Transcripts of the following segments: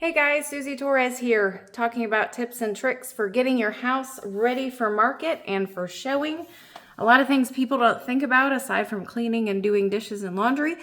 Hey guys, Suzy Torres here, talking about tips and tricks for getting your house ready for market and for showing. A lot of things people don't think about, aside from cleaning and doing dishes and laundry,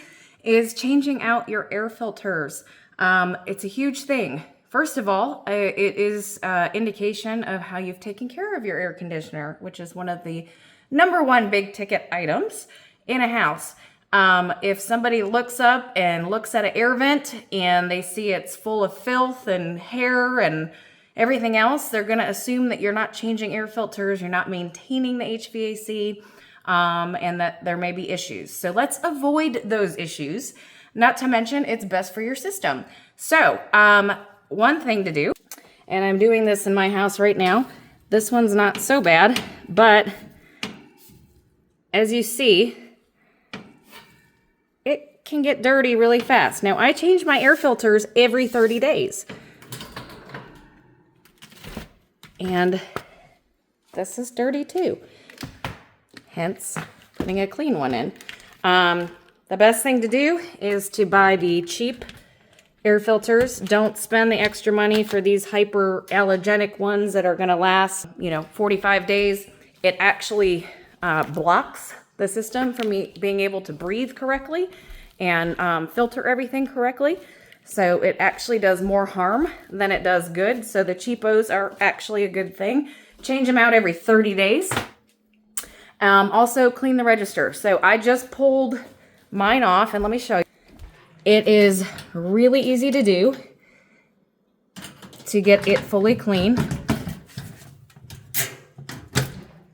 is changing out your air filters. It's a huge thing. First of all, it is indication of how you've taken care of your air conditioner, which is one of the number one big ticket items in a house. If somebody looks up and looks at an air vent and they see it's full of filth and hair and everything else, they're going to assume that you're not changing air filters, you're not maintaining the HVAC, and that there may be issues. So let's avoid those issues. Not to mention, it's best for your system. So one thing to do, and I'm doing this in my house right now. This one's not so bad, but as you see, it can get dirty really fast. Now, I change my air filters every 30 days. And this is dirty too. Hence, putting a clean one in. The best thing to do is to buy the cheap air filters. Don't spend the extra money for these hyperallergenic ones that are gonna last, 45 days. It actually blocks the system from me being able to breathe correctly and filter everything correctly. So it actually does more harm than it does good. So the cheapos are actually a good thing. Change them out every 30 days. Also clean the register. So I just pulled mine off and let me show you. It is really easy to do to get it fully clean.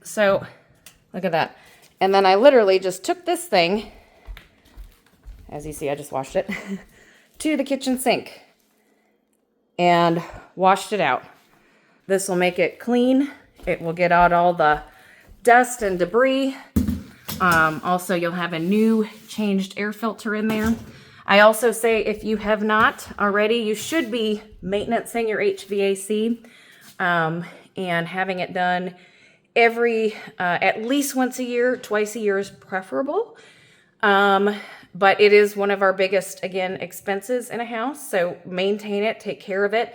So look at that. And then I literally just took this thing, as you see, I just washed it, to the kitchen sink and washed it out. This will make it clean. It will get out all the dust and debris. Also, you'll have a new changed air filter in there. I also say if you have not already, you should be maintaining your HVAC and having it done every, at least once a year. Twice a year is preferable. But it is one of our biggest, again, expenses in a house. So maintain it, take care of it.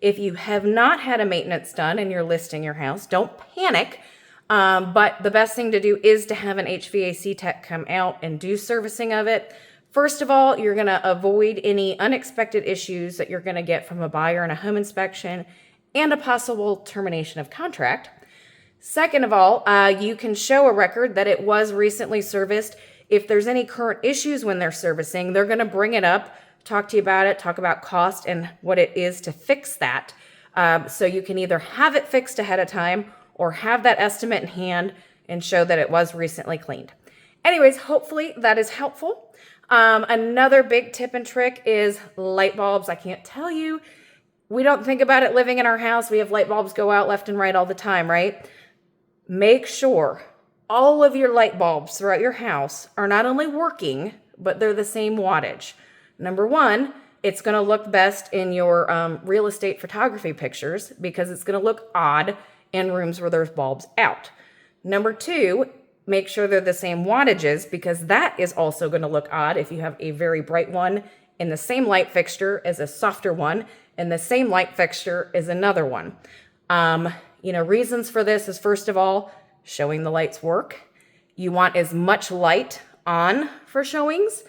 If you have not had a maintenance done and you're listing your house, don't panic. But the best thing to do is to have an HVAC tech come out and do servicing of it. First of all, you're going to avoid any unexpected issues that you're going to get from a buyer in a home inspection and a possible termination of contract. Second of all, you can show a record that it was recently serviced. If there's any current issues when they're servicing, they're going to bring it up, talk to you about it, talk about cost and what it is to fix that. So you can either have it fixed ahead of time or have that estimate in hand and show that it was recently cleaned. Anyways, hopefully that is helpful. Another big tip and trick is light bulbs. I can't tell you, we don't think about it living in our house. We have light bulbs go out left and right all the time, right? Make sure all of your light bulbs throughout your house are not only working, but they're the same wattage. Number one, it's going to look best in your real estate photography pictures because it's going to look odd in rooms where there's bulbs out. Number two, make sure they're the same wattages because that is also going to look odd if you have a very bright one in the same light fixture as a softer one and the same light fixture as another one. Reasons for this is, first of all, showing the lights work. You want as much light on for showings.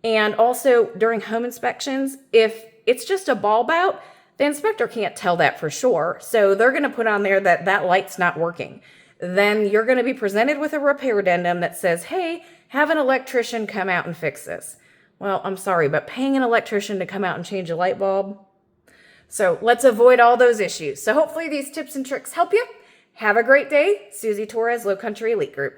And also during home inspections, if it's just a bulb out, the inspector can't tell that for sure. So they're going to put on there that that light's not working. Then you're going to be presented with a repair addendum that says, hey, have an electrician come out and fix this. Well, I'm sorry, but paying an electrician to come out and change a light bulb. So let's avoid all those issues. So hopefully these tips and tricks help you. Have a great day. Suzy Torres, Low Country Elite Group.